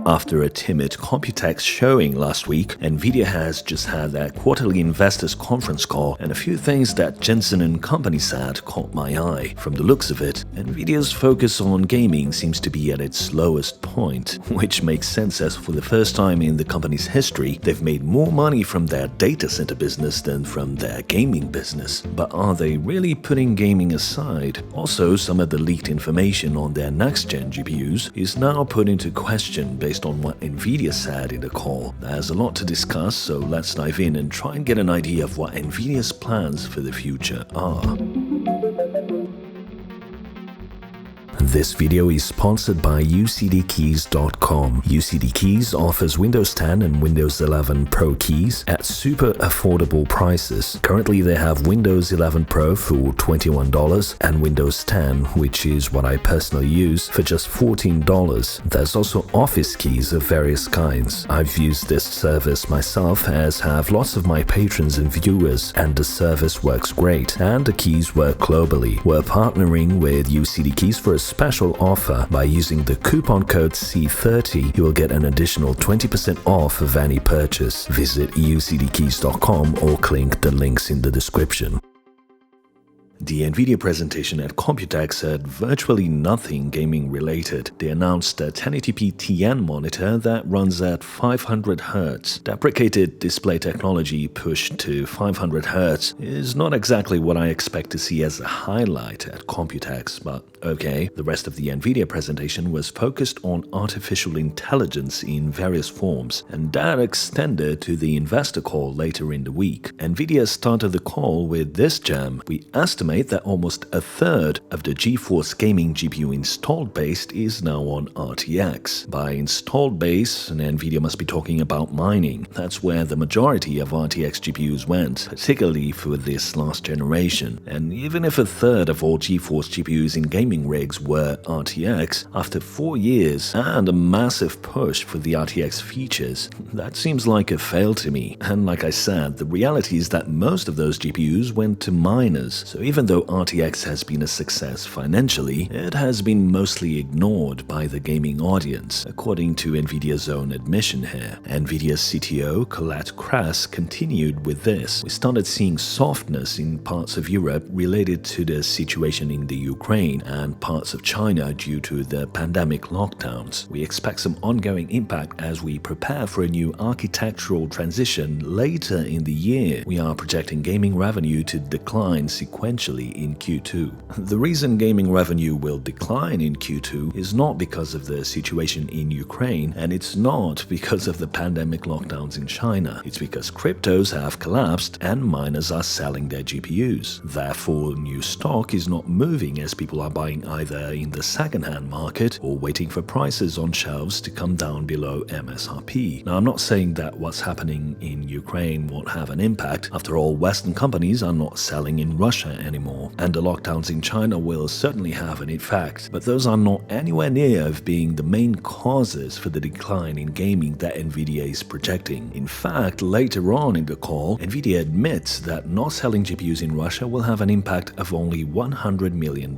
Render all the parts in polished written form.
After a timid Computex showing last week, NVIDIA has just had their quarterly investors conference call, and a few things that Jensen and company said caught my eye. From the looks of it, NVIDIA's focus on gaming seems to be at its lowest point, which makes sense as for the first time in the company's history, they've made more money from their data center business than from their gaming business. But are they really putting gaming aside? Also, some of the leaked information on their next-gen GPUs is now put into question based on what NVIDIA said in the call. There's a lot to discuss, so let's dive in and try and get an idea of what NVIDIA's plans for the future are. This video is sponsored by UCDkeys.com. UCD Keys offers Windows 10 and Windows 11 Pro keys at super affordable prices. Currently, they have Windows 11 Pro for $21 and Windows 10, which is what I personally use, for just $14. There's also Office keys of various kinds. I've used this service myself, as have lots of my patrons and viewers, and the service works great, and the keys work globally. We're partnering with UCD Keys for a special offer. By using the coupon code C30, you will get an additional 20% off of any purchase. Visit ucdkeys.com or click the links in the description. The NVIDIA presentation at Computex had virtually nothing gaming related. They announced a 1080p TN monitor that runs at 500 Hz. Deprecated display technology pushed to 500 Hz is not exactly what I expect to see as a highlight at Computex, but okay. The rest of the NVIDIA presentation was focused on artificial intelligence in various forms, and that extended to the investor call later in the week. NVIDIA started the call with this gem: "We estimate that almost a third of the GeForce gaming GPU installed base is now on RTX. By installed base, NVIDIA must be talking about mining. That's where the majority of RTX GPUs went, particularly for this last generation. And even if a third of all GeForce GPUs in gaming rigs were RTX, after 4 years and a massive push for the RTX features, that seems like a fail to me. And like I said, the reality is that most of those GPUs went to miners. So even though RTX has been a success financially, it has been mostly ignored by the gaming audience, according to NVIDIA's own admission here." NVIDIA's CTO, Colette Kress, continued with this: "We started seeing softness in parts of Europe related to the situation in the Ukraine and parts of China due to the pandemic lockdowns. We expect some ongoing impact as we prepare for a new architectural transition later in the year. We are projecting gaming revenue to decline sequentially in Q2. The reason gaming revenue will decline in Q2 is not because of the situation in Ukraine, and it's not because of the pandemic lockdowns in China. It's because cryptos have collapsed and miners are selling their GPUs. Therefore, new stock is not moving as people are buying either in the second-hand market or waiting for prices on shelves to come down below MSRP. Now, I'm not saying that what's happening in Ukraine won't have an impact. After all, Western companies are not selling in Russia anymore, and the lockdowns in China will certainly have an effect, but those are not anywhere near of being the main causes for the decline in gaming that NVIDIA is projecting. In fact, later on in the call, NVIDIA admits that not selling GPUs in Russia will have an impact of only $100 million.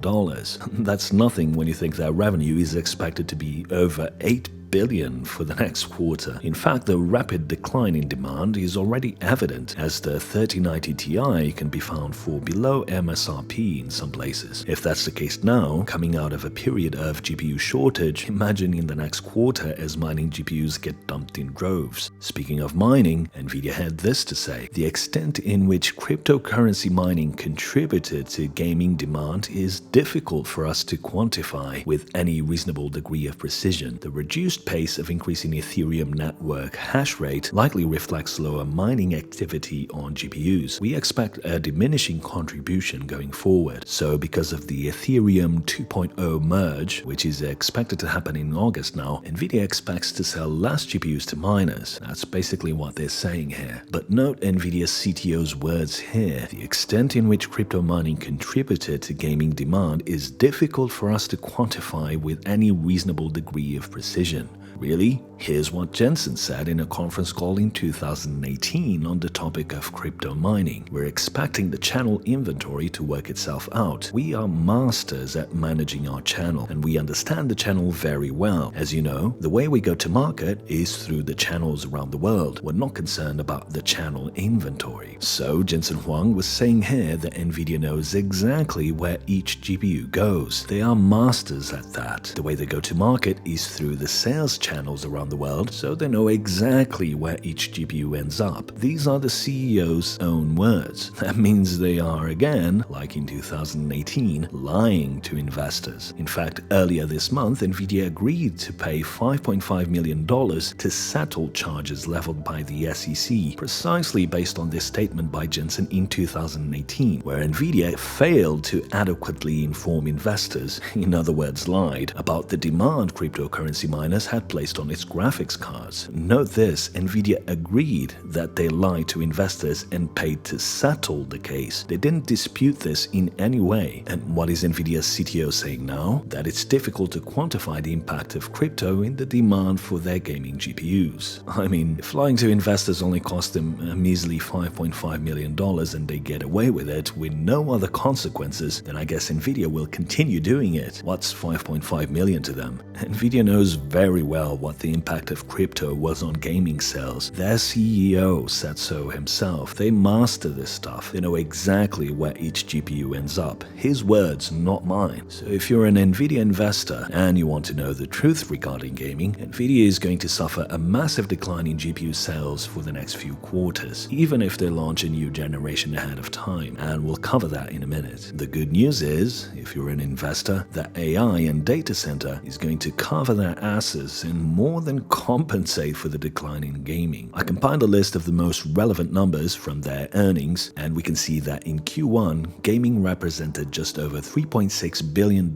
That's nothing when you think their revenue is expected to be over $8 billion for the next quarter. In fact, the rapid decline in demand is already evident, as the 3090 Ti can be found for below MSRP in some places. If that's the case now, coming out of a period of GPU shortage, imagine in the next quarter as mining GPUs get dumped in droves. Speaking of mining, NVIDIA had this to say: "The extent in which cryptocurrency mining contributed to gaming demand is difficult for us to quantify with any reasonable degree of precision. The reduced pace of increasing Ethereum network hash rate likely reflects lower mining activity on GPUs. We expect a diminishing contribution going forward. So because of the Ethereum 2.0 merge, which is expected to happen in August now, NVIDIA expects to sell less GPUs to miners." That's basically what they're saying here. But note NVIDIA's CTO's words here: "The extent in which crypto mining contributed to gaming demand is difficult for us to quantify with any reasonable degree of precision." Really? Here's what Jensen said in a conference call in 2018 on the topic of crypto mining. We're expecting the channel inventory to work itself out. We are masters at managing our channel, and we understand the channel very well. As you know, the way we go to market is through the channels around the world. We're not concerned about the channel inventory. So Jensen Huang was saying here that NVIDIA knows exactly where each GPU goes. They are masters at that. The way they go to market is through the sales channels around the world, so they know exactly where each GPU ends up. These are the CEO's own words. That means they are, again, like in 2018, lying to investors. In fact, earlier this month, NVIDIA agreed to pay $5.5 million to settle charges leveled by the SEC, precisely based on this statement by Jensen in 2018, where NVIDIA failed to adequately inform investors, in other words lied, about the demand cryptocurrency miners had placed on its graphics cards. Note this, NVIDIA agreed that they lied to investors and paid to settle the case. They didn't dispute this in any way. And what is NVIDIA's CTO saying now? That it's difficult to quantify the impact of crypto in the demand for their gaming GPUs. I mean, if lying to investors only cost them a measly $5.5 million and they get away with it with no other consequences, then I guess NVIDIA will continue doing it. What's $5.5 million to them? NVIDIA knows very well what the impact of crypto was on gaming sales. Their CEO said so himself. They master this stuff. They know exactly where each GPU ends up. His words, not mine. So if you're an NVIDIA investor and you want to know the truth regarding gaming, NVIDIA is going to suffer a massive decline in GPU sales for the next few quarters, even if they launch a new generation ahead of time, and we'll cover that in a minute. The good news is, if you're an investor, that AI and data center is going to cover their asses and more than compensate for the decline in gaming. I compiled a list of the most relevant numbers from their earnings, and we can see that in Q1, gaming represented just over $3.6 billion,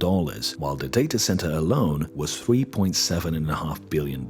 while the data center alone was $3.7.5 billion.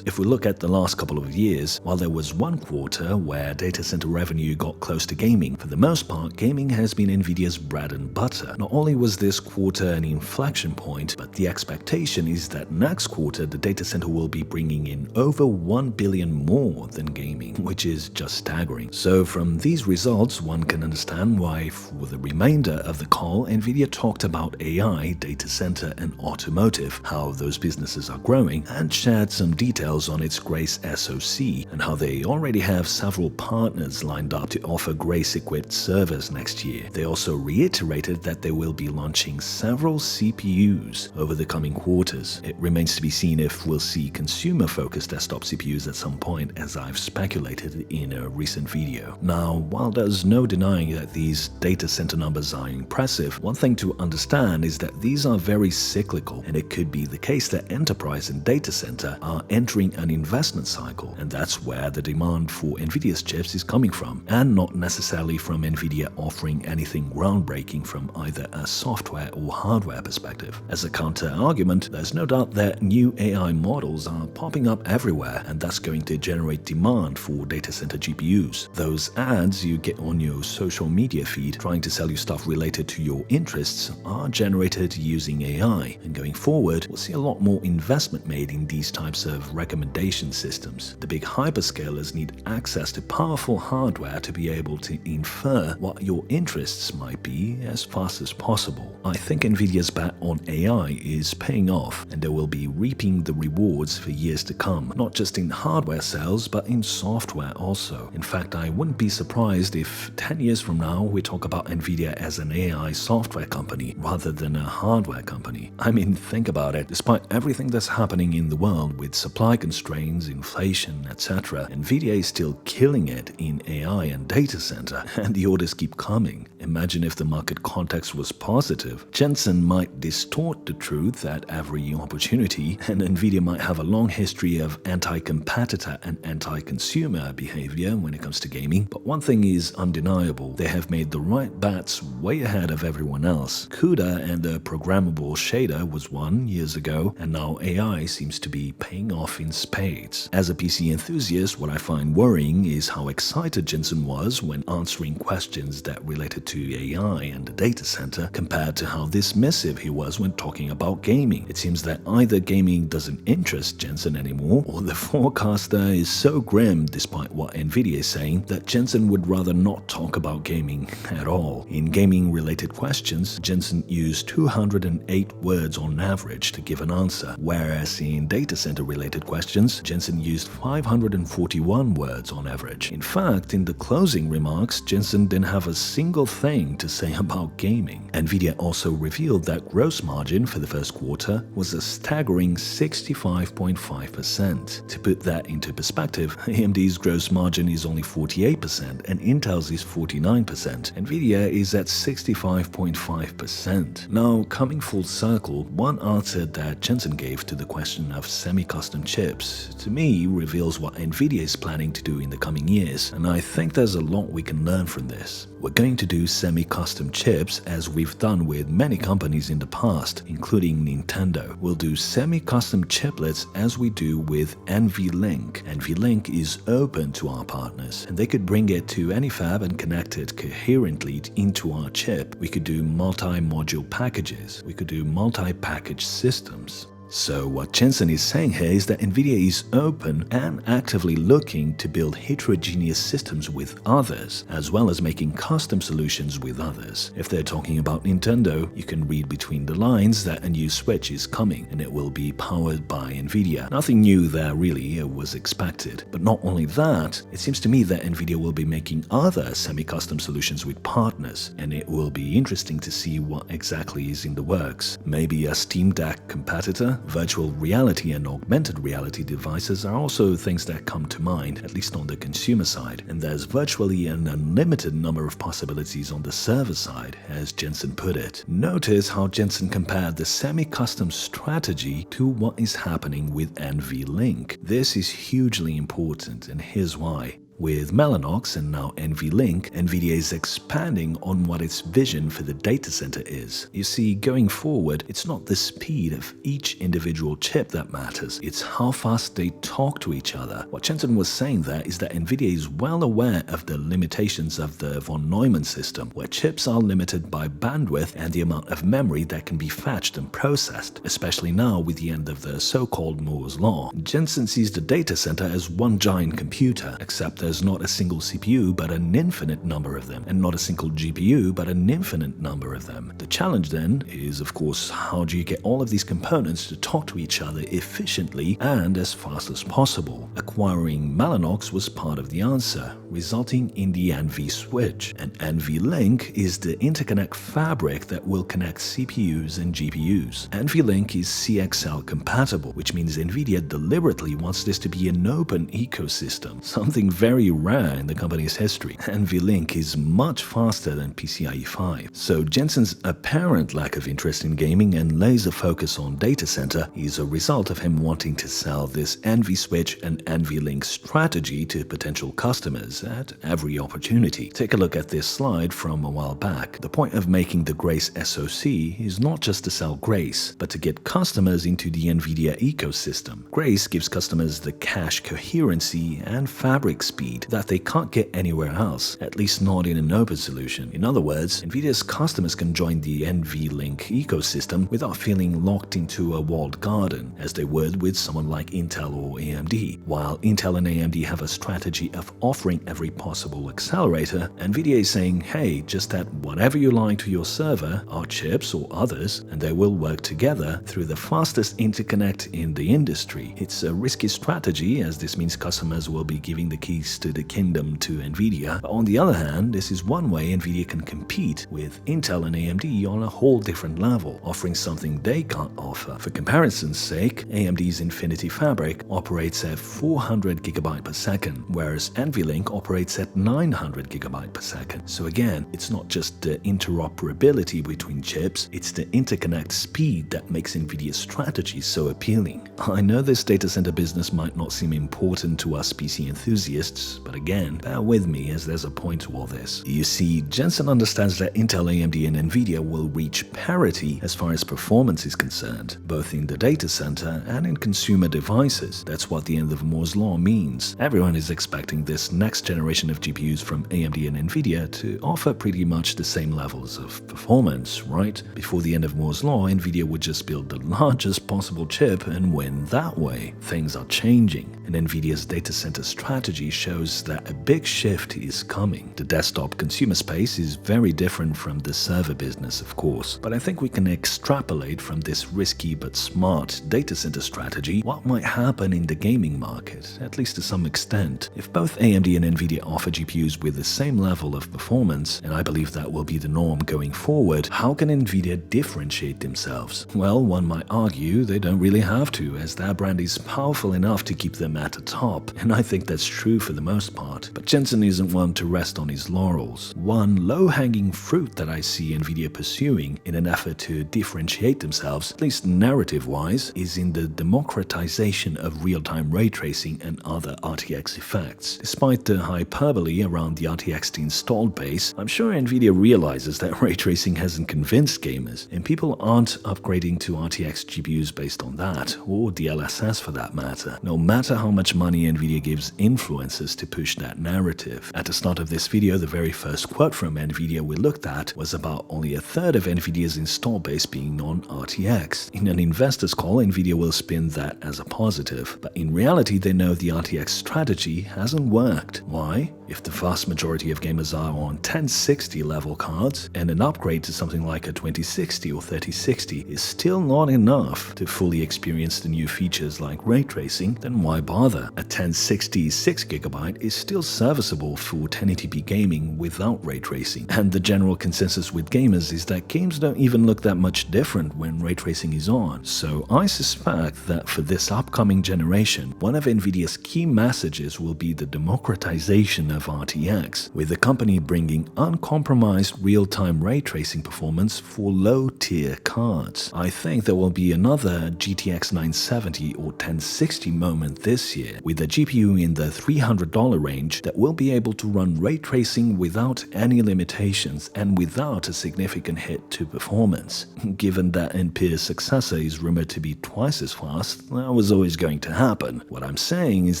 If we look at the last couple of years, while there was one quarter where data center revenue got close to gaming, for the most part, gaming has been NVIDIA's bread and butter. Not only was this quarter an inflection point, but the expectation is that next quarter the data center will be bringing in over $1 billion more than gaming, which is just staggering. So from these results, one can understand why for the remainder of the call, NVIDIA talked about AI, data center, and automotive, how those businesses are growing, and shared some details on its Grace SoC and how they already have several partners lined up to offer Grace-equipped servers next year. They also reiterated that they will be launching several CPUs over the coming quarters. It remains to be seen if we'll see consumer-focused desktop CPUs at some point, as I've speculated in a recent video. Now, while there's no denying that these data center numbers are impressive, one thing to understand is that these are very cyclical, and it could be the case that enterprise and data center are entering an investment cycle, and that's where the demand for NVIDIA's chips is coming from, and not necessarily from NVIDIA offering anything groundbreaking from either a software or hardware perspective. As a counter-argument, there's no doubt that new AI models are popping up everywhere, and that's going to generate demand for data center GPUs. Those ads you get on your social media feed trying to sell you stuff related to your interests are generated using AI, and going forward, we'll see a lot more investment made in these types of recommendation systems. The big hyperscalers need access to powerful hardware to be able to infer what your interests might be as fast as possible. I think NVIDIA's bet on AI is paying off, and they will be reaping the rewards for years to come, not just in hardware sales, but in software also. In fact, I wouldn't be surprised if 10 years from now we talk about NVIDIA as an AI software company rather than a hardware company. I mean, think about it. Despite everything that's happening in the world with supply constraints, inflation, etc., NVIDIA is still killing it in AI and data center, and the orders keep coming. Imagine if the market context was positive. Jensen might distort the truth at every opportunity, and NVIDIA might have a long history of anti-competitor and anti-consumer behavior when it comes to gaming. But one thing is undeniable, they have made the right bets way ahead of everyone else. CUDA and the programmable shader was one years ago, and now AI seems to be paying off in spades. As a PC enthusiast, what I find worrying is how excited Jensen was when answering questions that related to AI and the data center compared to how dismissive he was when talking about gaming. It seems that either gaming doesn't doesn't interest Jensen anymore, or the forecaster is so grim despite what NVIDIA is saying that Jensen would rather not talk about gaming at all. In gaming-related questions, Jensen used 208 words on average to give an answer, whereas in data center-related questions, Jensen used 541 words on average. In fact, in the closing remarks, Jensen didn't have a single thing to say about gaming. NVIDIA also revealed that gross margin for the first quarter was a staggering 65.5%. To put that into perspective, AMD's gross margin is only 48% and Intel's is 49%. NVIDIA is at 65.5%. Now, coming full circle, one answer that Jensen gave to the question of semi-custom chips, to me, reveals what NVIDIA is planning to do in the coming years, and I think there's a lot we can learn from this. We're going to do semi-custom chips as we've done with many companies in the past, including Nintendo. We'll do semi-custom chiplets as we do with NVLink. NVLink is open to our partners, and they could bring it to any fab and connect it coherently into our chip. We could do multi-module packages. We could do multi-package systems. So what Jensen is saying here is that NVIDIA is open and actively looking to build heterogeneous systems with others, as well as making custom solutions with others. If they're talking about Nintendo, you can read between the lines that a new Switch is coming, and it will be powered by NVIDIA. Nothing new there really, it was expected. But not only that, it seems to me that NVIDIA will be making other semi-custom solutions with partners, and it will be interesting to see what exactly is in the works. Maybe a Steam Deck competitor? Virtual reality and augmented reality devices are also things that come to mind, at least on the consumer side, and there's virtually an unlimited number of possibilities on the server side, as Jensen put it. Notice how Jensen compared the semi-custom strategy to what is happening with NVLink. This is hugely important, and here's why. With Mellanox and now NVLink, NVIDIA is expanding on what its vision for the data center is. You see, going forward, it's not the speed of each individual chip that matters, it's how fast they talk to each other. What Jensen was saying there is that NVIDIA is well aware of the limitations of the von Neumann system, where chips are limited by bandwidth and the amount of memory that can be fetched and processed, especially now with the end of the so-called Moore's Law. Jensen sees the data center as one giant computer, except there's not a single CPU but an infinite number of them, and not a single GPU but an infinite number of them. The challenge then is, of course, how do you get all of these components to talk to each other efficiently and as fast as possible? Acquiring Mellanox was part of the answer, resulting in the NV-switch. And NVLink is the interconnect fabric that will connect CPUs and GPUs. NVLink is CXL compatible, which means NVIDIA deliberately wants this to be an open ecosystem, something very rare in the company's history. NVLink is much faster than PCIe 5. So Jensen's apparent lack of interest in gaming and laser focus on data center is a result of him wanting to sell this NV-switch and NVLink strategy to potential customers at every opportunity. Take a look at this slide from a while back. The point of making the Grace SoC is not just to sell Grace, but to get customers into the NVIDIA ecosystem. Grace gives customers the cache coherency and fabric speed that they can't get anywhere else, at least not in an open solution. In other words, NVIDIA's customers can join the NVLink ecosystem without feeling locked into a walled garden, as they would with someone like Intel or AMD. While Intel and AMD have a strategy of offering every possible accelerator, NVIDIA is saying, hey, just add whatever you like to your server, our chips or others, and they will work together through the fastest interconnect in the industry. It's a risky strategy, as this means customers will be giving the keys to the kingdom to NVIDIA. But on the other hand, this is one way NVIDIA can compete with Intel and AMD on a whole different level, offering something they can't offer. For comparison's sake, AMD's Infinity Fabric operates at 400 GB per second, whereas NVLink operates at 900 GB per second. So again, it's not just the interoperability between chips, it's the interconnect speed that makes NVIDIA's strategy so appealing. I know this data center business might not seem important to us PC enthusiasts, this, but again, bear with me as there's a point to all this. You see, Jensen understands that Intel, AMD, and NVIDIA will reach parity as far as performance is concerned, both in the data center and in consumer devices. That's what the end of Moore's law means. Everyone is expecting this next generation of GPUs from AMD and NVIDIA to offer pretty much the same levels of performance, right? Before the end of Moore's law, NVIDIA would just build the largest possible chip and win that way. Things are changing, and NVIDIA's data center strategy shows that a big shift is coming. The desktop consumer space is very different from the server business, of course, but I think we can extrapolate from this risky but smart data center strategy what might happen in the gaming market, at least to some extent. If both AMD and NVIDIA offer GPUs with the same level of performance, and I believe that will be the norm going forward, how can NVIDIA differentiate themselves? Well, one might argue they don't really have to, as their brand is powerful enough to keep them at the top, and I think that's true for the most part. But Jensen isn't one to rest on his laurels. One low-hanging fruit that I see NVIDIA pursuing in an effort to differentiate themselves, at least narrative-wise, is in the democratization of real-time ray tracing and other RTX effects. Despite the hyperbole around the RTX installed base, I'm sure NVIDIA realizes that ray tracing hasn't convinced gamers, and people aren't upgrading to RTX GPUs based on that, or DLSS for that matter, no matter how much money NVIDIA gives influencers to push that narrative. At the start of this video, the very first quote from NVIDIA we looked at was about only a third of NVIDIA's install base being on RTX. In an investor's call, NVIDIA will spin that as a positive, but in reality they know the RTX strategy hasn't worked. Why? If the vast majority of gamers are on 1060 level cards, and an upgrade to something like a 2060 or 3060 is still not enough to fully experience the new features like ray tracing, then why bother? A 1060 6GB is still serviceable for 1080p gaming without ray tracing, and the general consensus with gamers is that games don't even look that much different when ray tracing is on. So I suspect that for this upcoming generation, one of NVIDIA's key messages will be the democratization of RTX, with the company bringing uncompromised real-time ray tracing performance for low-tier cards. I think there will be another GTX 970 or 1060 moment this year, with a GPU in the $300 range that will be able to run ray tracing without any limitations and without a significant hit to performance. Given that NPIA's successor is rumored to be twice as fast, that was always going to happen. What I'm saying is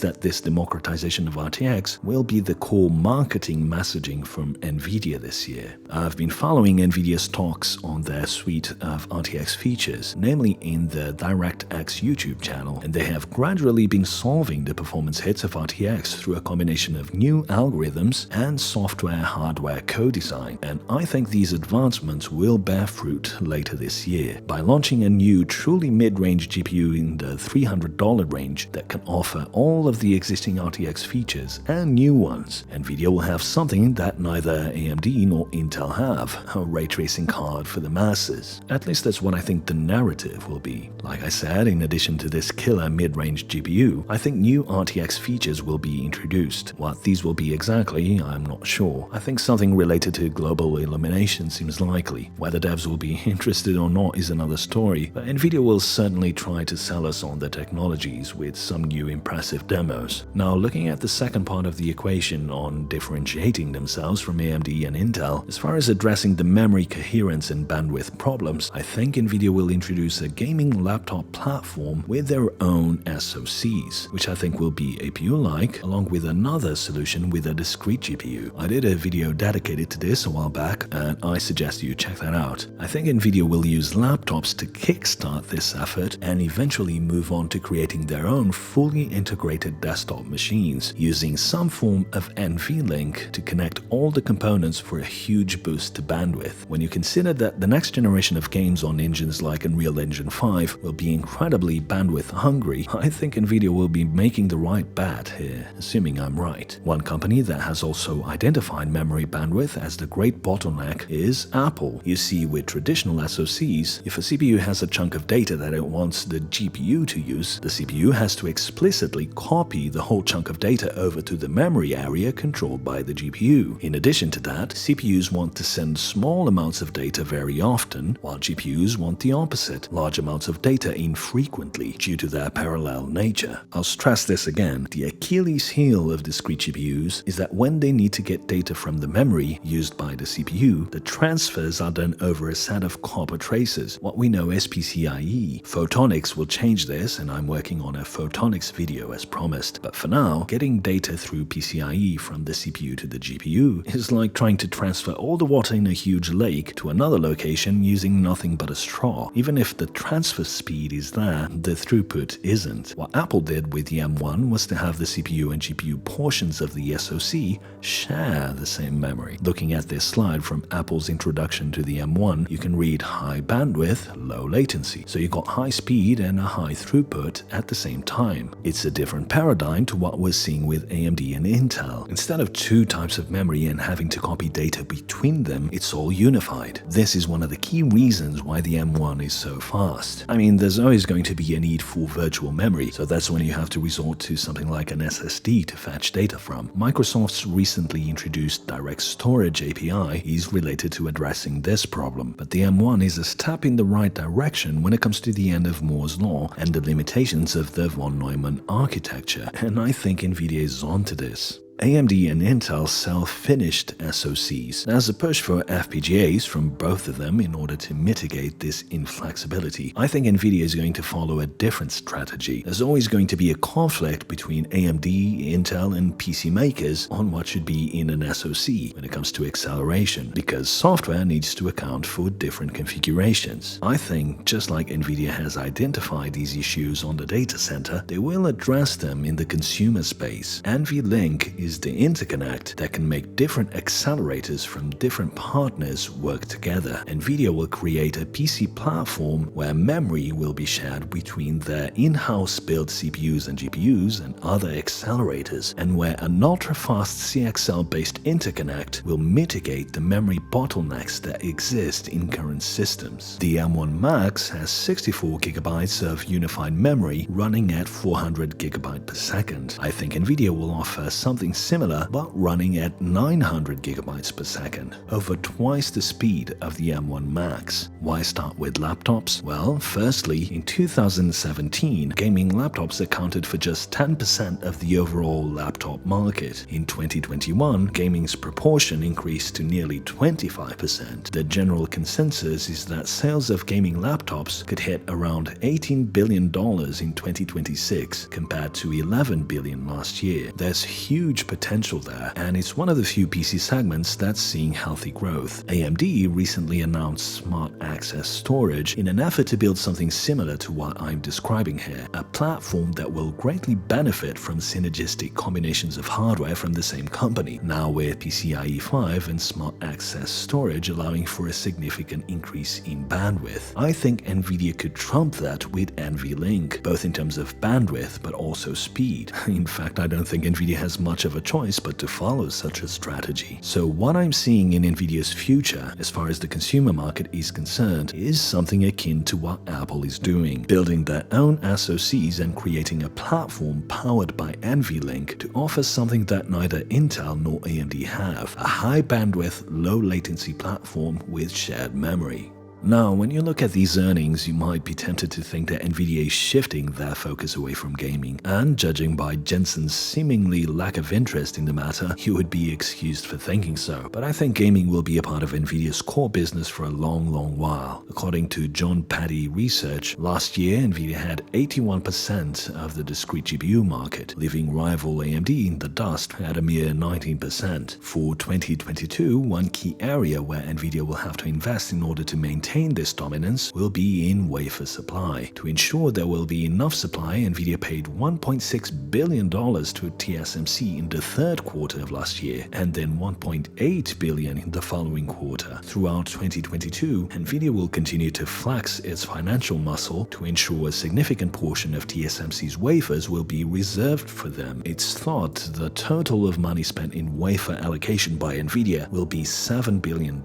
that this democratization of RTX will be the core marketing messaging from NVIDIA this year. I've been following NVIDIA's talks on their suite of RTX features, namely in the DirectX YouTube channel, and they have gradually been solving the performance hits of RTX through a combination of new algorithms and software-hardware co-design, and I think these advancements will bear fruit later this year. By launching a new truly mid-range GPU in the $300 range that can offer all of the existing RTX features and new ones, NVIDIA will have something that neither AMD nor Intel have, a ray tracing card for the masses. At least that's what I think the narrative will be. Like I said, in addition to this killer mid-range GPU, I think new RTX features will be introduced. What these will be exactly, I'm not sure. I think something related to global illumination seems likely. Whether devs will be interested or not is another story, but NVIDIA will certainly try to sell us on the technologies with some new impressive demos. Now, looking at the second part of the equation on differentiating themselves from AMD and Intel, as far as addressing the memory coherence and bandwidth problems, I think NVIDIA will introduce a gaming laptop platform with their own SoCs, which I think will be APU-like, along with another solution with a discrete GPU. I did a video dedicated to this a while back, and I suggest you check that out. I think NVIDIA will use laptops to kickstart this effort and eventually move on to creating their own fully integrated desktop machines, using some form of NVLink to connect all the components for a huge boost to bandwidth. When you consider that the next generation of games on engines like Unreal Engine 5 will be incredibly bandwidth hungry, I think NVIDIA will be making the right bet here, assuming I'm right. One company that has also identified memory bandwidth as the great bottleneck is Apple. You see, with traditional SoCs, if a CPU has a chunk of data that it wants the GPU to use, the CPU has to explicitly copy the whole chunk of data over to the memory area controlled by the GPU. In addition to that, CPUs want to send small amounts of data very often, while GPUs want the opposite, large amounts of data infrequently due to their parallel nature. I'll stress this again, the Achilles heel appeal of discrete GPUs is that when they need to get data from the memory used by the CPU, the transfers are done over a set of copper traces, what we know as PCIe. Photonics will change this, and I'm working on a photonics video as promised. But for now, getting data through PCIe from the CPU to the GPU is like trying to transfer all the water in a huge lake to another location using nothing but a straw. Even if the transfer speed is there, the throughput isn't. What Apple did with the M1 was to have the CPU and GPU portions of the SoC share the same memory. Looking at this slide from Apple's introduction to the M1, you can read high bandwidth, low latency. So you got high speed and a high throughput at the same time. It's a different paradigm to what we're seeing with AMD and Intel. Instead of two types of memory and having to copy data between them, it's all unified. This is one of the key reasons why the M1 is so fast. I mean, there's always going to be a need for virtual memory, so that's when you have to resort to something like an SSD to fetch data from. Microsoft's recently introduced direct storage API is related to addressing this problem, but the M1 is a step in the right direction when it comes to the end of Moore's law and the limitations of the von Neumann architecture, and I think NVIDIA is onto this. AMD and Intel sell finished SoCs. There's a push for FPGAs from both of them in order to mitigate this inflexibility. I think NVIDIA is going to follow a different strategy. There's always going to be a conflict between AMD, Intel, and PC makers on what should be in an SoC when it comes to acceleration, because software needs to account for different configurations. I think, just like NVIDIA has identified these issues on the data center, they will address them in the consumer space. NVLink is the interconnect that can make different accelerators from different partners work together. NVIDIA will create a PC platform where memory will be shared between their in-house built CPUs and GPUs and other accelerators, and where an ultra-fast CXL-based interconnect will mitigate the memory bottlenecks that exist in current systems. The M1 Max has 64 GB of unified memory running at 400 GB per second. I think NVIDIA will offer something similar but running at 900 GB per second, over twice the speed of the M1 Max. Why start with laptops? Well, firstly, in 2017, gaming laptops accounted for just 10% of the overall laptop market. In 2021, gaming's proportion increased to nearly 25%. The general consensus is that sales of gaming laptops could hit around $18 billion in 2026 compared to $11 billion last year. There's huge potential there, and it's one of the few PC segments that's seeing healthy growth. AMD recently announced Smart Access Storage in an effort to build something similar to what I'm describing here, a platform that will greatly benefit from synergistic combinations of hardware from the same company, now with PCIe 5 and Smart Access Storage allowing for a significant increase in bandwidth. I think NVIDIA could trump that with NVLink, both in terms of bandwidth but also speed. In fact, I don't think NVIDIA has much of a choice but to follow such a strategy. So what I'm seeing in NVIDIA's future, as far as the consumer market is concerned, is something akin to what Apple is doing, building their own SoCs and creating a platform powered by NVLink to offer something that neither Intel nor AMD have, a high bandwidth, low latency platform with shared memory. Now, when you look at these earnings, you might be tempted to think that NVIDIA is shifting their focus away from gaming, and judging by Jensen's seemingly lack of interest in the matter, you would be excused for thinking so. But I think gaming will be a part of NVIDIA's core business for a long while. According to John Paddy Research, last year NVIDIA had 81% of the discrete GPU market, leaving rival AMD in the dust at a mere 19%. For 2022, one key area where NVIDIA will have to invest in order to maintain this dominance will be in wafer supply. To ensure there will be enough supply, NVIDIA paid $1.6 billion to TSMC in the third quarter of last year, and then $1.8 billion in the following quarter. Throughout 2022, NVIDIA will continue to flex its financial muscle to ensure a significant portion of TSMC's wafers will be reserved for them. It's thought the total of money spent in wafer allocation by NVIDIA will be $7 billion.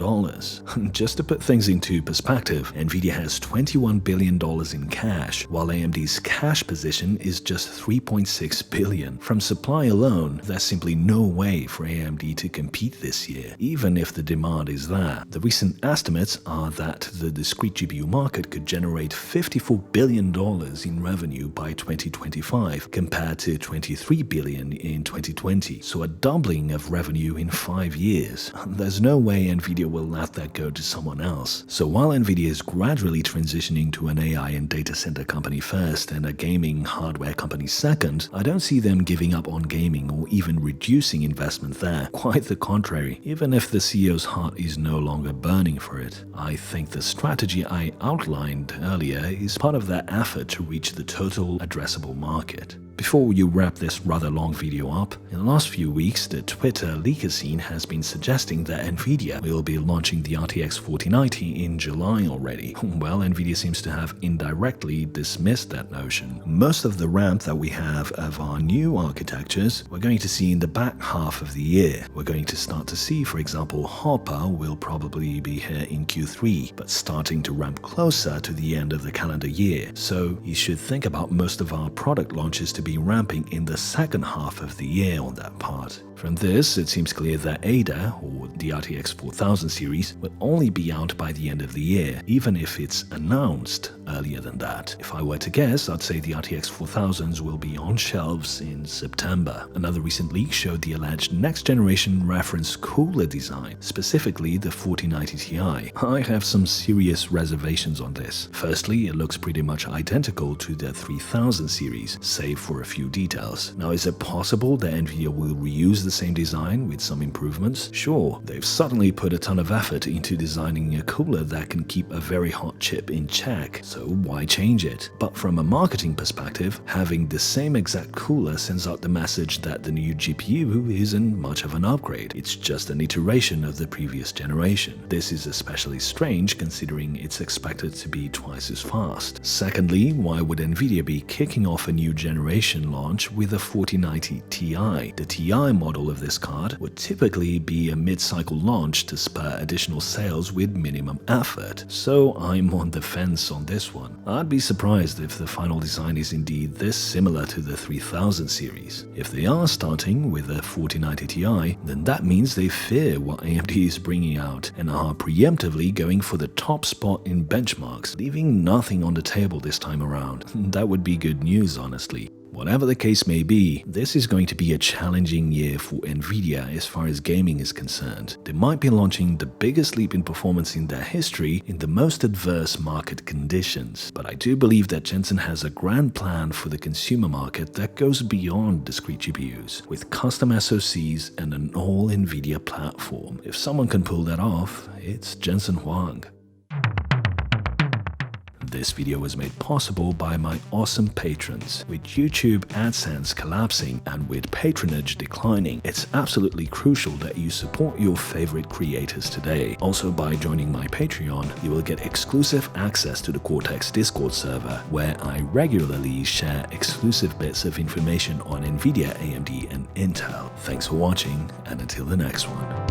Just to put things into perspective, perspective, NVIDIA has $21 billion in cash, while AMD's cash position is just $3.6 billion. From supply alone, there's simply no way for AMD to compete this year, even if the demand is there. The recent estimates are that the discrete GPU market could generate $54 billion in revenue by 2025, compared to $23 billion in 2020, so a doubling of revenue in 5 years. There's no way NVIDIA will let that go to someone else. So while NVIDIA is gradually transitioning to an AI and data center company first and a gaming hardware company second, I don't see them giving up on gaming or even reducing investment there. Quite the contrary. Even if the CEO's heart is no longer burning for it, I think the strategy I outlined earlier is part of their effort to reach the total addressable market. Before you wrap this rather long video up, in the last few weeks, the Twitter leaker scene has been suggesting that NVIDIA will be launching the RTX 4090 in July already. Well, NVIDIA seems to have indirectly dismissed that notion. Most of the ramp that we have of our new architectures, we're going to see in the back half of the year. We're going to start to see, for example, Hopper will probably be here in Q3, but starting to ramp closer to the end of the calendar year. So you should think about most of our product launches to be ramping in the second half of the year on that part. From this, it seems clear that Ada, or the RTX 4000 series, will only be out by the end of the year, even if it's announced earlier than that. If I were to guess, I'd say the RTX 4000s will be on shelves in September. Another recent leak showed the alleged next-generation reference cooler design, specifically the 4090 Ti. I have some serious reservations on this. Firstly, it looks pretty much identical to the 3000 series, save for a few details. Now, is it possible that NVIDIA will reuse the same design with some improvements? Sure, they've suddenly put a ton of effort into designing a cooler that can keep a very hot chip in check, so why change it? But from a marketing perspective, having the same exact cooler sends out the message that the new GPU isn't much of an upgrade, it's just an iteration of the previous generation. This is especially strange considering it's expected to be twice as fast. Secondly, why would NVIDIA be kicking off a new generation launch with a 4090 Ti? The Ti model of this card would typically be a mid-cycle launch to spur additional sales with minimum effort, so I'm on the fence on this one. I'd be surprised if the final design is indeed this similar to the 3000 series. If they are starting with a 4090 Ti, then that means they fear what AMD is bringing out and are preemptively going for the top spot in benchmarks, leaving nothing on the table this time around. That would be good news, honestly. Whatever the case may be, this is going to be a challenging year for NVIDIA as far as gaming is concerned. They might be launching the biggest leap in performance in their history in the most adverse market conditions. But I do believe that Jensen has a grand plan for the consumer market that goes beyond discrete GPUs, with custom SoCs and an all-NVIDIA platform. If someone can pull that off, it's Jensen Huang. This video was made possible by my awesome patrons. With YouTube AdSense collapsing and with patronage declining, it's absolutely crucial that you support your favorite creators today. Also, by joining my Patreon, you will get exclusive access to the Cortex Discord server, where I regularly share exclusive bits of information on NVIDIA, AMD, and Intel. Thanks for watching, and until the next one.